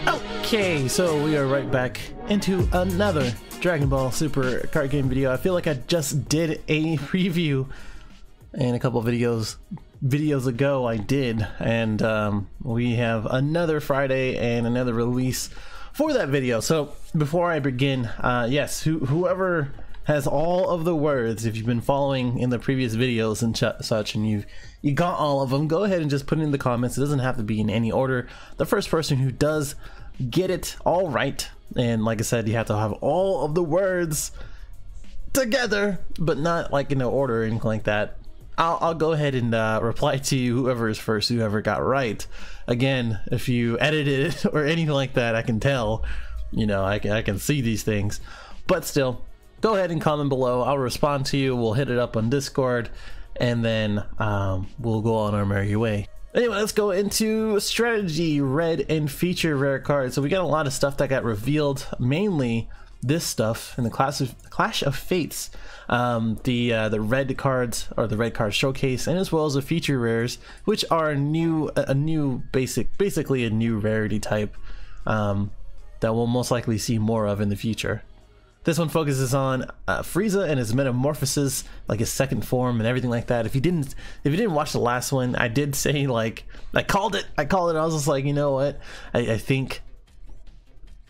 Okay, so we are right back into another Dragon Ball Super card game video. I feel like I just did a preview and a couple videos ago I did, and we have another Friday and another release for that video. So before I begin, yes, whoever has all of the words, if you've been following in the previous videos and such, and you got all of them, go ahead and just put it in the comments. It doesn't have to be in any order. The first person who does get it all right, and like I said, you have to have all of the words together, but not like in no order or anything like that. I'll go ahead and reply to you, whoever is first, whoever got right. Again, if you edited it or anything like that, I can tell, you know, I can see these things. But still, go ahead and comment below. I'll respond to you. We'll hit it up on Discord, and then we'll go on our merry way. Anyway, let's go into strategy, red and feature rare cards. So we got a lot of stuff that got revealed, mainly this stuff in the Clash of Fates, the red cards, or the red card showcase, and as well as the feature rares, which are basically a new rarity type that we'll most likely see more of in the future. This one focuses on FRIEZA and his metamorphosis, like his second form and everything like that. If you didn't watch the last one, I did say, like, I called it. I was just like, you know what? I think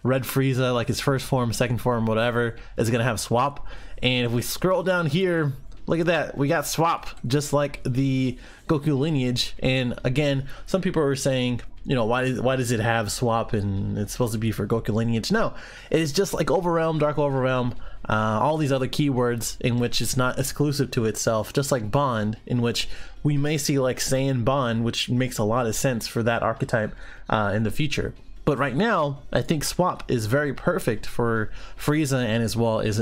Red Frieza, like his first form, second form, whatever, is gonna have swap. And if we scroll down here, look at that, we got swap, just like the Goku lineage. And again, some people are saying, you know, why does it have swap and it's supposed to be for Goku lineage? No, it's just like Overwhelm, Dark Overwhelm, all these other keywords in which it's not exclusive to itself, just like Bond, in which we may see like Saiyan Bond, which makes a lot of sense for that archetype in the future. But right now, I think swap is very perfect for Frieza, and as well as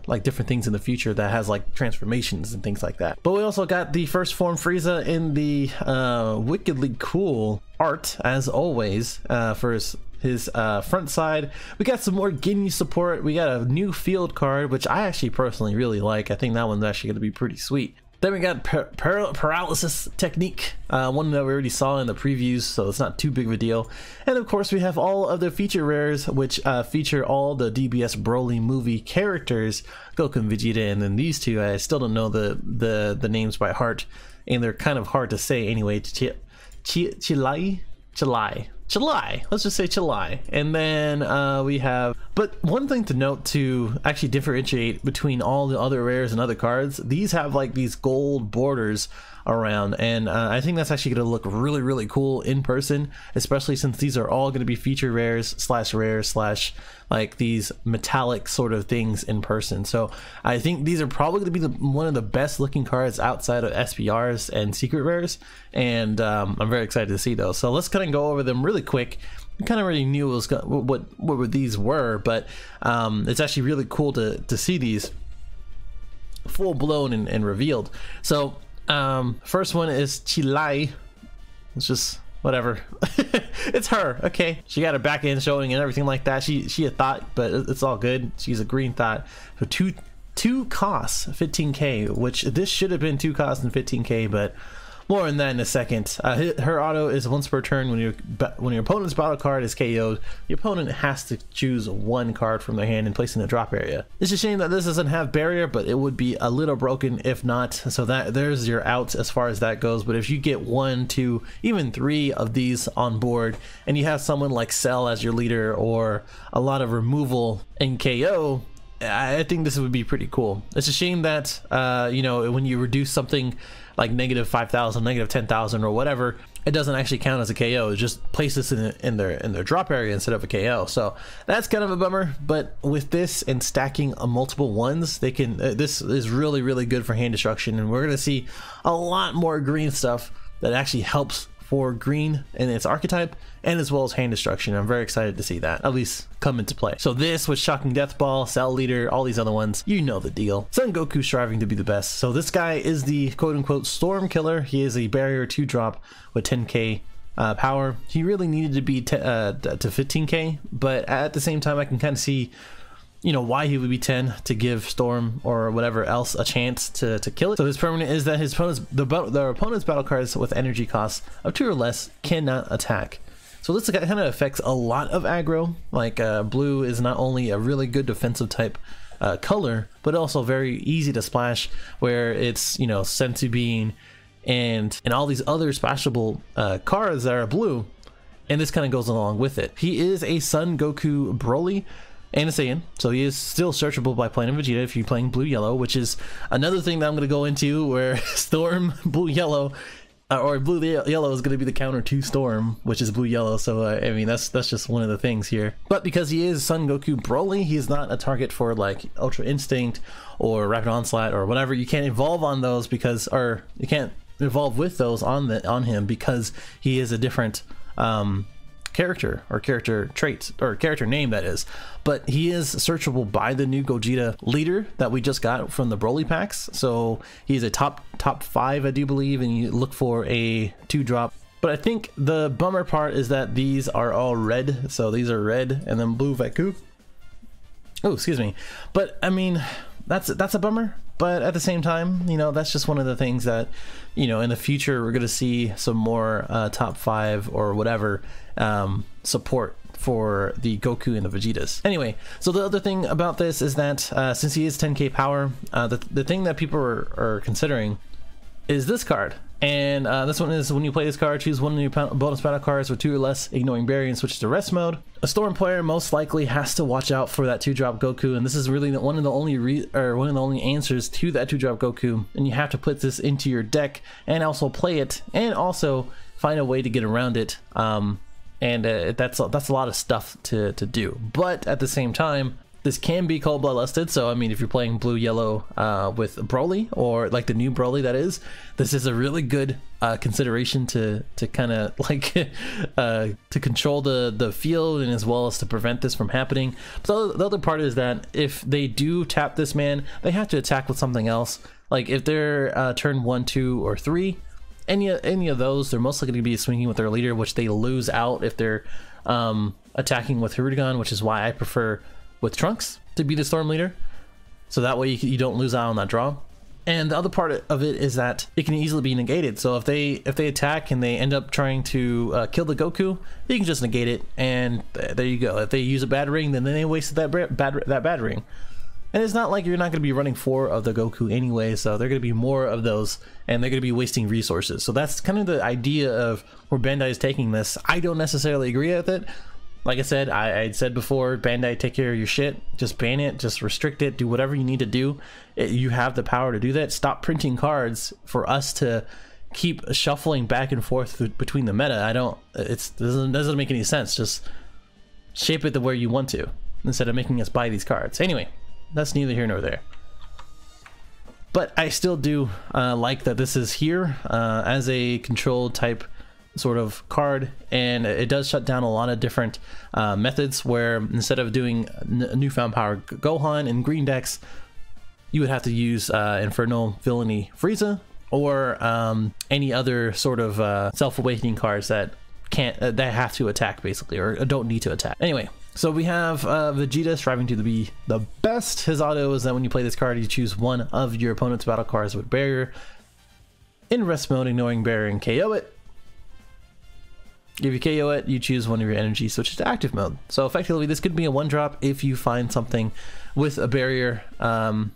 like different things in the future that has like transformations and things like that. But we also got the first form Frieza in the wickedly cool art, as always, for his front side. We got some more Ginyu support. We got a new field card, which I actually personally really like. I think that one's actually going to be pretty sweet. Then we got paralysis technique, one that we already saw in the previews, so it's not too big of a deal. And of course we have all of the feature rares, which feature all the DBS Broly movie characters, Goku and Vegeta, and then these two, I still don't know the names by heart, and they're kind of hard to say anyway. Chilai, let's just say Chilai. And then we have, but one thing to note to actually differentiate between all the other rares and other cards, these have like these gold borders around, and I think that's actually going to look really cool in person, especially since these are all going to be feature rares slash like these metallic sort of things in person. So I think these are probably going to be one of the best looking cards outside of SPRs and secret rares, and I'm very excited to see those. So let's kind of go over them really quick. I kind of already knew what these were, but it's actually really cool to see these full blown and revealed. So first one is Chilai. It's just whatever. It's her. Okay, she got her back end showing and everything like that. She a thought, but it's all good. She's a green thought. So two costs 15k, which this should have been 2 costs and 15k, but more on that in a second. Her auto is once per turn. When your opponent's battle card is KO'd, the opponent has to choose one card from their hand and place in the drop area. It's a shame that this doesn't have barrier, but it would be a little broken if not. So that there's your out as far as that goes. But if you get 1, 2, even 3 of these on board, and you have someone like Cell as your leader, or a lot of removal and KO, I think this would be pretty cool. It's a shame that you know, when you reduce something like negative 5,000, negative 10,000, or whatever, it doesn't actually count as a KO. It just places it in their drop area instead of a KO. So that's kind of a bummer. But with this and stacking multiple ones, they can. This is really good for hand destruction, and we're gonna see a lot more green stuff that actually helps for green and its archetype, and as well as hand destruction. I'm very excited to see that at least come into play. So this with Shocking Death Ball, Cell Leader, all these other ones, you know the deal. Son Goku striving to be the best. So this guy is the quote-unquote Storm Killer. He is a barrier 2-drop with 10k power. He really needed to be to 15k, but at the same time I can kind of see, you know, why he would be 10 to give Storm or whatever else a chance to kill it. So his permanent is that his opponent's battle cards with energy costs of 2 or less cannot attack. So this kind of affects a lot of aggro. Like blue is not only a really good defensive type color, but also very easy to splash, where it's, you know, Senzu Bean and all these other splashable cards that are blue, and this kind of goes along with it. He is a Son Goku Broly and a Saiyan, so he is still searchable by playing Vegeta if you're playing blue-yellow, which is another thing that I'm going to go into, where Storm blue-yellow or blue-yellow is going to be the counter to Storm, which is blue-yellow. So I mean, that's just one of the things here. But because he is Son Goku Broly, he is not a target for like Ultra Instinct or Rapid Onslaught or whatever. You can't evolve on those because, or you can't evolve with those on him, because he is a different character or character trait or character name, that is. But he is searchable by the new Gogeta leader that we just got from the Broly packs. So he's a top 5, I do believe, and you look for a 2-drop. But I think the bummer part is that these are all red. So these are red and then blue Vaku. Oh, excuse me. But I mean, that's a bummer. But at the same time, you know, that's just one of the things that, you know, in the future we're going to see some more top 5 or whatever support for the Goku and the Vegetas. Anyway, so the other thing about this is that since he is 10k power, the thing that people are considering is this card. And this one is, when you play this card, choose one of your bonus battle cards with 2 or less, ignoring Barrier, and switch to rest mode. A Storm player most likely has to watch out for that 2-drop Goku, and this is really one of the only answers to that 2-drop Goku. And you have to put this into your deck and also play it, and also find a way to get around it. That's a lot of stuff to do. But at the same time, this can be cold bloodlusted. So I mean, if you're playing blue-yellow with Broly, or like the new Broly, that is, this is a really good consideration to kind of like to control the field, and as well as to prevent this from happening. So the other part is that if they do tap this man, they have to attack with something else. Like if they're turn 1, 2, or 3, any of those, they're mostly going to be swinging with their leader, which they lose out if they're attacking with Hirudegan, which is why I prefer with Trunks to be the Storm leader, so that way you don't lose out on that draw. And the other part of it is that it can easily be negated. So if they attack and they end up trying to kill the Goku, you can just negate it, and there you go. If they use a bad ring, then they wasted that bad ring. And it's not like you're not going to be running 4 of the Goku anyway, so they're going to be more of those, and they're going to be wasting resources. So that's kind of the idea of where Bandai is taking this. I don't necessarily agree with it. Like I said, I said before, Bandai, take care of your shit. Just ban it, just restrict it, do whatever you need to do. You have the power to do that. Stop printing cards for us to keep shuffling back and forth between the meta. It doesn't make any sense. Just shape it the way you want to, instead of making us buy these cards. Anyway, that's neither here nor there. But I still do like that this is here as a controlled type sort of card, and it does shut down a lot of different methods, where instead of doing newfound power Gohan in green decks, you would have to use Infernal Villainy Frieza, or any other sort of self-awakening cards that that have to attack, basically, or don't need to attack. Anyway, so we have Vegeta striving to be the best. His auto is that when you play this card, you choose one of your opponent's battle cards with Barrier in rest mode, ignoring Barrier, and KO it. If you KO it, you choose one of your energy, switches to active mode. So effectively, this could be a 1-drop if you find something with a Barrier, and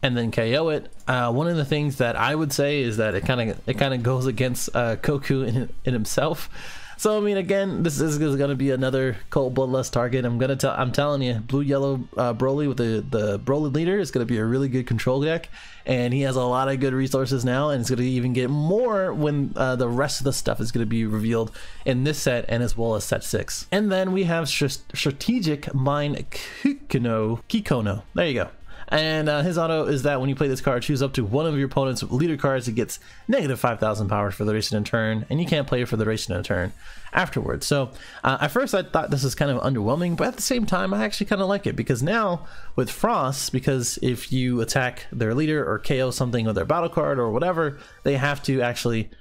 then KO it. One of the things that I would say is that it kind of goes against Goku in himself. So I mean, again, this is going to be another cold bloodlust target. I'm telling you, blue-yellow Broly with the Broly leader is going to be a really good control deck, and he has a lot of good resources now, and it's going to even get more when the rest of the stuff is going to be revealed in this set, and as well as set 6. And then we have Strategic Mind Kikono. There you go. And his auto is that when you play this card, choose up to one of your opponent's leader cards. It gets negative 5,000 power for the duration of turn, and you can't play it for the duration of turn afterwards. So at first I thought this was kind of underwhelming, but at the same time I actually kind of like it, because now with Frost, because if you attack their leader or KO something with their battle card or whatever, they have to actually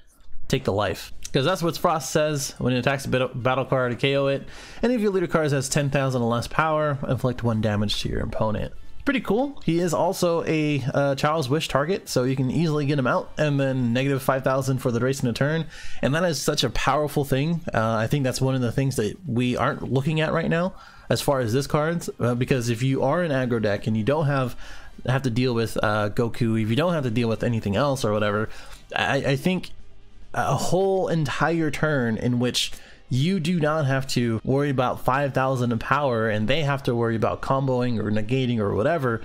take the life. Because that's what Frost says: when it attacks a battle card, to KO it, and if your leader card has 10,000 or less power, inflict 1 damage to your opponent. pretty cool. He is also a Child's Wish target, so you can easily get him out, and then negative 5,000 for the duration of turn, and that is such a powerful thing. I think that's one of the things that we aren't looking at right now as far as this cards, because if you are an aggro deck and you don't have to deal with Goku, if you don't have to deal with anything else or whatever, I think a whole entire turn in which you do not have to worry about 5,000 in power and they have to worry about comboing or negating or whatever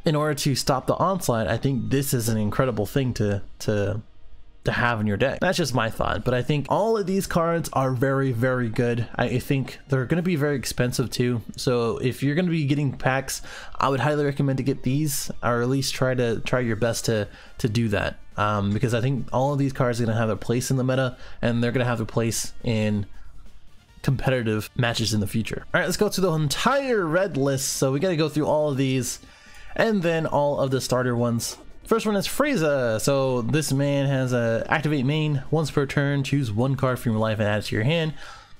in order to stop the onslaught. I think this is an incredible thing to have in your deck. That's just my thought, but I think all of these cards are very, very good. I think they're going to be very expensive too, so if you're going to be getting packs, I would highly recommend to get these, or at least try your best to do that, because I think all of these cards are going to have a place in the meta, and they're going to have a place in competitive matches in the future. All right, let's go through the entire red list. So we got to go through all of these and then all of the starter ones. First one is FRIEZA. So this man has a activate main. Once per turn, choose one card from your life and add it to your hand.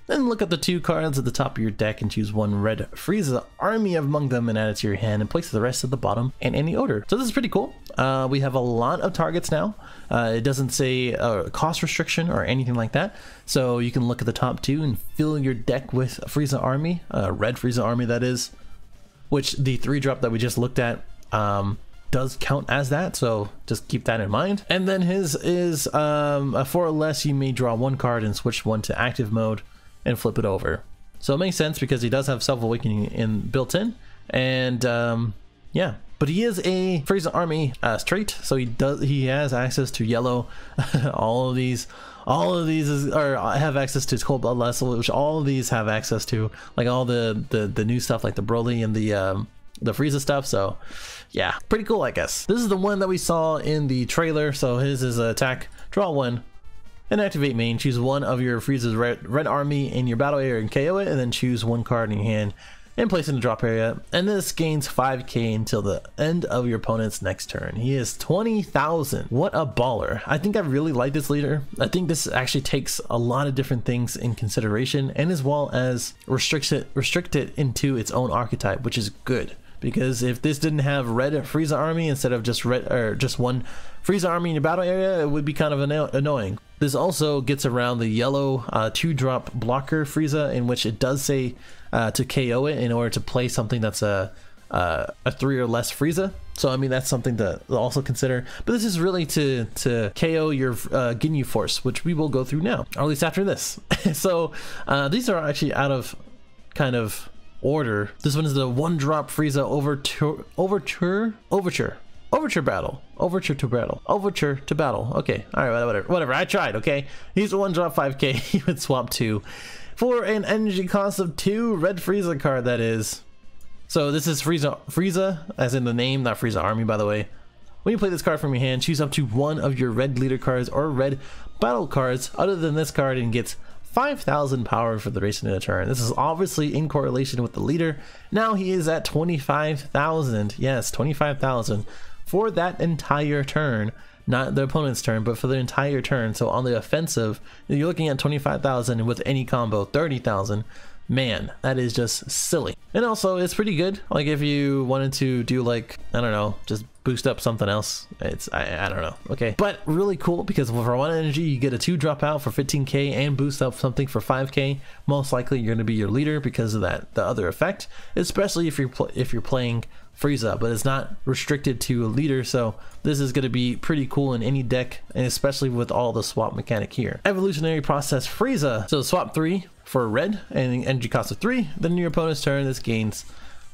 Then look at the two cards at the top of your deck and choose one red FRIEZA army among them and add it to your hand, and place the rest at the bottom in any order. So this is pretty cool. We have a lot of targets now. It doesn't say a cost restriction or anything like that. So you can look at the top two and fill your deck with a FRIEZA army, red FRIEZA army that is, which the 3-drop that we just looked at does count as that, so just keep that in mind. And then his is a 4 or less, you may draw one card and switch one to active mode and flip it over. So it makes sense because he does have self-awakening built in, and yeah, but he is a FRIEZA army straight, so he has access to yellow. all of these have access to Cold Bloodlust, which all of these have access to, like all the new stuff like the Broly and the FRIEZA stuff. So yeah, pretty cool, I guess. This is the one that we saw in the trailer. So his is attack, draw one, and activate main. Choose one of your FRIEZA's red army in your battle area and KO it, and then choose one card in your hand and place it in the drop area. And this gains 5k until the end of your opponent's next turn. He is 20,000. What a baller. I think I really like this leader. I think this actually takes a lot of different things in consideration, and as well as restrict it into its own archetype, which is good. Because if this didn't have red FRIEZA army instead of just red, or just one FRIEZA army in your battle area, it would be kind of annoying. This also gets around the yellow 2-drop blocker FRIEZA, in which it does say to KO it in order to play something that's a 3 or less FRIEZA. So I mean, that's something to also consider. But this is really to KO your Ginyu Force, which we will go through now, or at least after this. So these are actually out of kind of order. This one is the 1-drop FRIEZA overture to battle. Okay, all right, whatever. I tried. Okay, he's a 1-drop 5k. He would swap 2 for an energy cost of 2, red FRIEZA card, that is. So this is FRIEZA as in the name, not FRIEZA army, by the way. When you play this card from your hand, choose up to one of your red leader cards or red battle cards other than this card and gets 5,000 power for the duration of the turn. This is obviously in correlation with the leader. Now he is at 25,000. Yes, 25,000 for that entire turn. Not the opponent's turn, but for the entire turn. So on the offensive, you're looking at 25,000, and with any combo, 30,000. Man, that is just silly. And also, it's pretty good. Like if you wanted to do, like, I don't know, just boost up something else. I don't know. Okay, but really cool because for 1 energy, you get a 2-drop out for 15k and boost up something for 5k. Most likely, you're going to be your leader because of the other effect. Especially if you're playing FRIEZA, but it's not restricted to a leader, so this is going to be pretty cool in any deck, and especially with all the swap mechanic here. Evolutionary process FRIEZA. So swap 3 for red and energy cost of 3. Then in your opponent's turn, this gains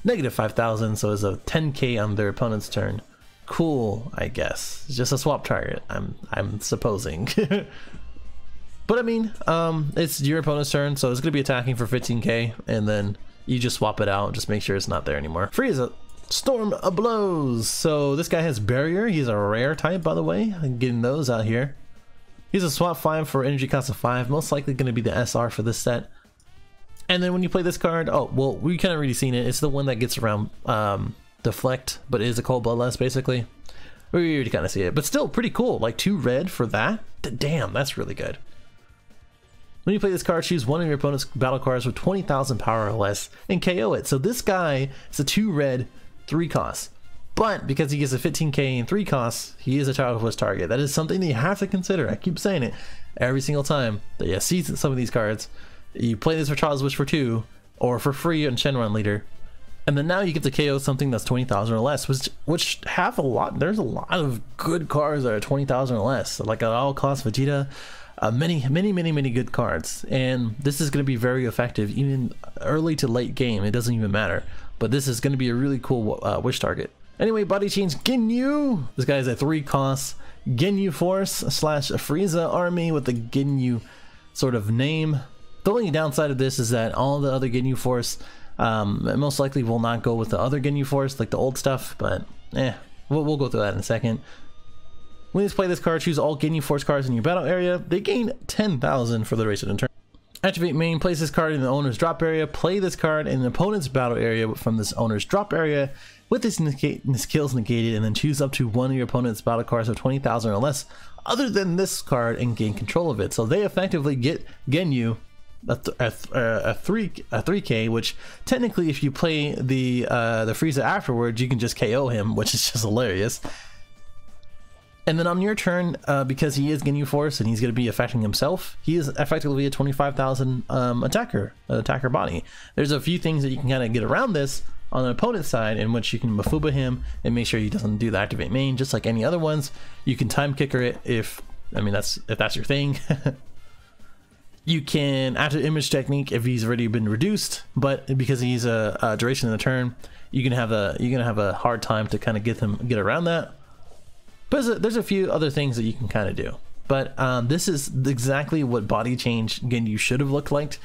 negative 5,000, so it's a 10k on their opponent's turn. Cool, I guess. It's just a swap target, I'm supposing. But I mean, it's your opponent's turn, so it's going to be attacking for 15k, and then you just swap it out and just make sure it's not there anymore. FRIEZA. Storm of Blows. So this guy has barrier. He's a rare type, by the way. I'm getting those out here. He's a swap 5 for energy cost of 5. Most likely going to be the SR for this set. And then when you play this card, oh well, we kind of already seen it. It's the one that gets around deflect, but it is a Cold Bloodlust basically. We already kind of see it, but still pretty cool. Like 2 red for that. Damn, that's really good. When you play this card, choose one of your opponent's battle cards with 20,000 power or less and KO it. So this guy is a 2 red, 3 cost. But because he gets a 15k and 3 costs, he is a Child Wish target. That is something that you have to consider. I keep saying it every single time that you see some of these cards. You play this for Child's Wish for 2 or for free on Shenron Leader, and then now you get to KO something that's 20,000 or less, which have a lot. There's a lot of good cards that are 20,000 or less, like an all cost Vegeta. Many good cards, and this is going to be very effective even early to late game. It doesn't even matter, but this is going to be a really cool wish target. Anyway, body change Ginyu. This guy is a 3 cost Ginyu Force / FRIEZA army with the Ginyu sort of name. The only downside of this is that all the other Ginyu Force most likely will not go with the other Ginyu Force, like the old stuff, but we'll go through that in a second. When you play this card, choose all Ginyu Force cards in your battle area. They gain 10,000 for the duration of the turn. Activate main, place this card in the owner's drop area. Play this card in the opponent's battle area from this owner's drop area with this skills negated, and then choose up to one of your opponent's battle cards of 20,000 or less other than this card and gain control of it. So they effectively get Ginyu a 3k, which technically if you play the Frieza afterwards, you can just KO him, which is just hilarious. And then on your turn, because he is Ginyu Force and he's going to be affecting himself, he is effectively a 25,000 attacker body. There's a few things that you can kind of get around this on the opponent's side, in which you can Mafuba him and make sure he doesn't do the activate main, just like any other ones. You can time kicker it if that's your thing. You can after image technique if he's already been reduced, but because he's a duration of the turn, you're gonna have a hard time to kind of get around that. But there's a few other things that you can kind of do. But this is exactly what body change Ginyu should have looked like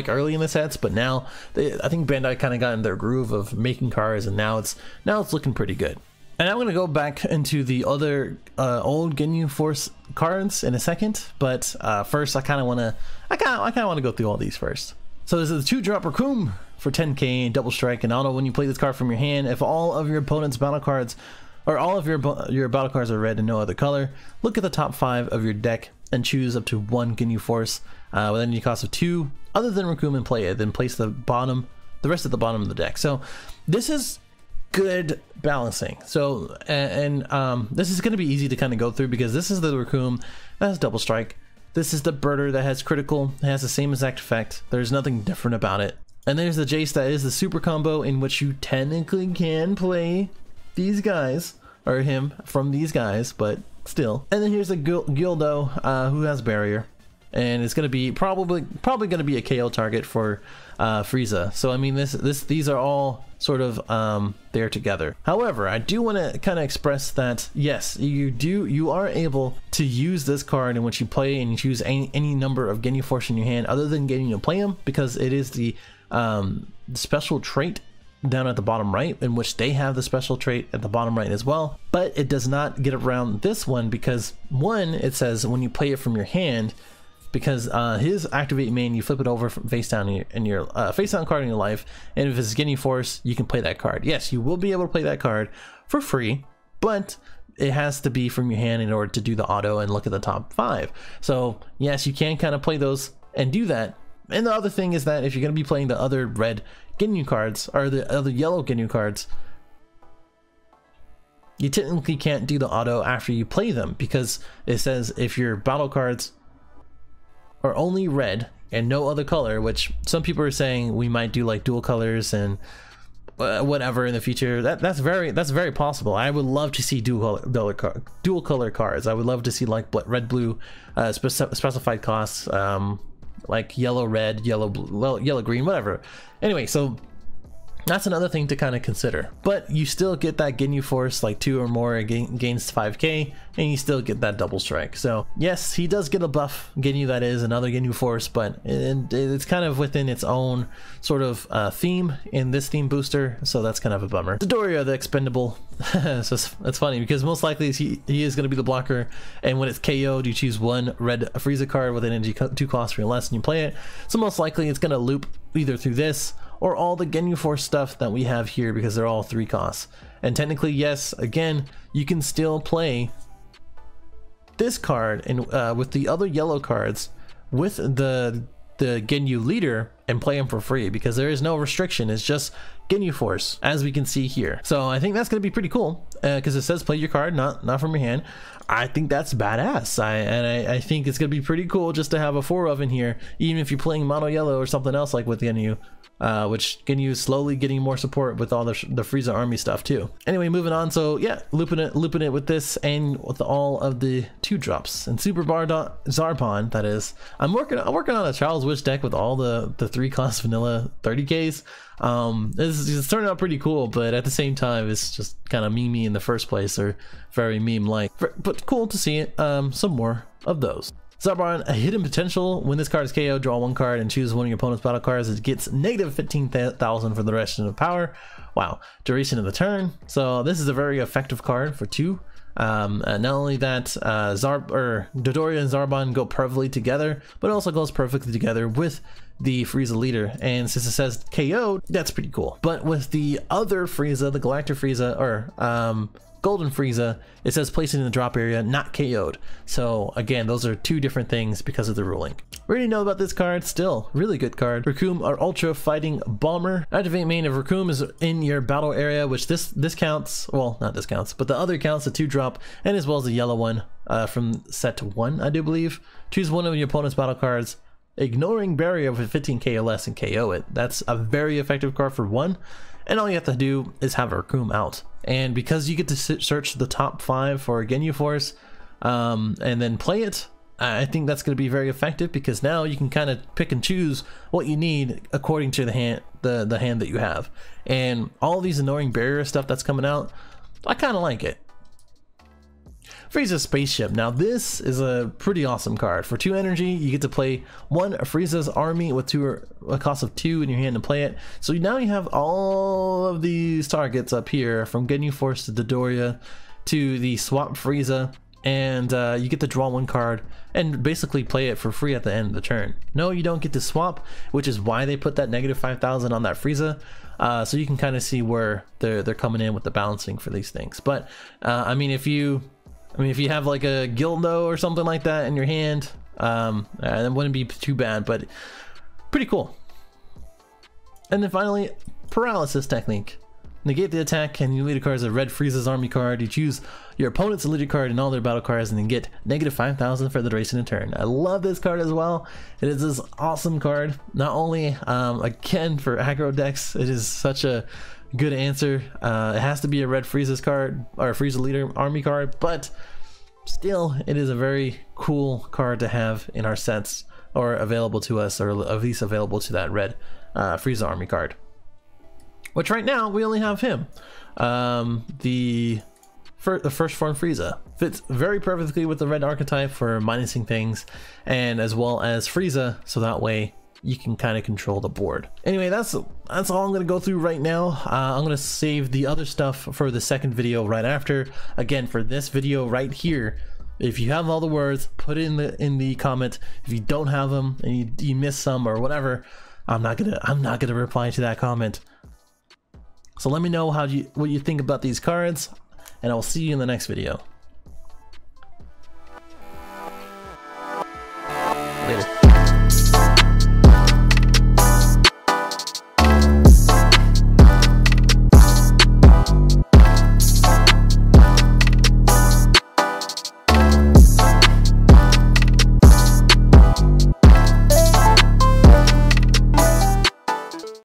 early in the sets. But now I think Bandai kind of got in their groove of making cards, and now it's looking pretty good. And I'm going to go back into the other old Ginyu Force cards in a second. But first, I kind of want to go through all these first. So this is a 2-drop Raccoon for 10k and double strike. And auto when you play this card from your hand, if all of your opponent's battle cards or all of your battle cards are red and no other color, look at the top 5 of your deck and choose up to 1 Ginyu Force with any cost of 2 other than Raccoon and play it. Then place the rest at the bottom of the deck. So this is good balancing. So this is going to be easy to kind of go through because this is the Raccoon that has double strike. This is the Birder that has critical. It has the same exact effect. There's nothing different about it. And there's the Jace that is the super combo, in which you technically can play these guys or him from these guys, but still. And then here's the Gildo who has barrier, and it's gonna be probably gonna be a KO target for Frieza. So I mean these are all sort of there together. However, I do want to kind of express that yes, you are able to use this card in which you play and you choose any number of Ginyu Force in your hand other than getting to play them, because it is the special trait down at the bottom right, in which they have the special trait at the bottom right as well. But it does not get around this one because one, it says when you play it from your hand, because his activate main, you flip it over from face down in your face down card in your life, and if it's Ginyu Force, you can play that card. Yes, you will be able to play that card for free, but it has to be from your hand in order to do the auto and look at the top 5. So yes, you can kind of play those and do that. And the other thing is that if you're going to be playing the other red Ginyu cards or the other yellow Ginyu cards, you technically can't do the auto after you play them, because it says if your battle cards are only red and no other color, which some people are saying we might do like dual colors and whatever in the future. That's very possible. I would love to see dual color cards. I would love to see like red blue specified costs, like yellow red, yellow blue, yellow green, whatever. Anyway, so that's another thing to kind of consider. But you still get that Ginyu Force, like 2 or more against 5k, and you still get that double strike. So yes, he does get a buff Ginyu, that is another Ginyu Force, but it's kind of within its own sort of theme in this theme booster, so that's kind of a bummer. Dodoria, the expendable. So that's funny because most likely he is going to be the blocker, and when it's KO'd, you choose 1 red Frieza card with energy 2 costs or less and you play it. So most likely it's going to loop either through this or all the Ginyu Force stuff that we have here, because they're all 3 costs. And technically, yes, again, you can still play this card and with the other yellow cards with the the Ginyu leader and play him for free, because there is no restriction. It's just Ginyu Force, as we can see here. So I think that's going to be pretty cool, because it says play your card, not from your hand. I think that's badass. I think it's going to be pretty cool just to have a 4 of in here, even if you're playing mono yellow or something else like with Ginyu. Which Ginyu is slowly getting more support with all the Frieza army stuff too. Anyway, moving on. So yeah, looping it with this and with all of the 2-drops and Super Zarbon. That is, I'm working on a Child's Wish deck with all the 3-class vanilla 30Ks. It's turning out pretty cool, but at the same time, it's just kind of meme-y in the first place, or very meme-like. But cool to see it. Some more of those. Zarbon, a hidden potential. When this card is KO, draw 1 card and choose one of your opponent's battle cards. It gets negative 15,000 for the rest of the power. Wow. Duration of the turn. So this is a very effective card for 2. Not only that, Dodoria and Zarbon go perfectly together, but it also goes perfectly together with the Frieza leader. And since it says KO, that's pretty cool. But with the other Frieza, the Galactic Frieza, or Golden Frieza, it says place it in the drop area, not KO'd. So again, those are 2 different things because of the ruling. We already know about this card. Still, really good card. Raccoon, our Ultra Fighting Bomber. Activate main if Raccoon is in your battle area, which this counts. Well, not this counts, but the other counts, the 2-drop, and as well as the yellow one from set 1, I do believe. Choose one of your opponent's battle cards, ignoring barrier with 15k or less, and KO it. That's a very effective card for 1. And all you have to do is have Raccoon out. And because you get to search the top 5 for Ginyu Force and then play it, I think that's going to be very effective, because now you can kind of pick and choose what you need according to the hand that you have. And all these annoying barrier stuff that's coming out, I kind of like it. Frieza Spaceship. Now this is a pretty awesome card. For 2 energy, you get to play 1 Frieza's army with a cost of 2 in your hand to play it. So now you have all of these targets up here, from Ginyu Force to Dodoria to the Swap Frieza, and you get to draw 1 card and basically play it for free at the end of the turn. No, you don't get to swap, which is why they put that negative 5,000 on that Frieza. So you can kind of see where they're coming in with the balancing for these things. But I mean, if you have like a Gildo or something like that in your hand, it wouldn't be too bad, but pretty cool. And then finally, Paralysis Technique. Negate the attack, and you lead a card as a red Frieza's army card. You choose your opponent's leader card and all their battle cards, and then get negative 5,000 for the duration of the turn. I love this card as well. It is this awesome card. Not only, again, for aggro decks, it is such a good answer. It has to be a red Frieza's card, or a Frieza leader army card, but still, it is a very cool card to have in our sets, or available to us, or at least available to that red Frieza army card. Which right now we only have him. The first form Frieza fits very perfectly with the red archetype for minusing things, and as well as Frieza, so that way you can kind of control the board. Anyway, that's all I'm going to go through right now. I'm going to save the other stuff for the second video right after. Again, for this video right here, if you have all the words, put it in the comment. If you don't have them and you miss some or whatever, I'm not gonna reply to that comment. So let me know what you think about these cards, and I will see you in the next video.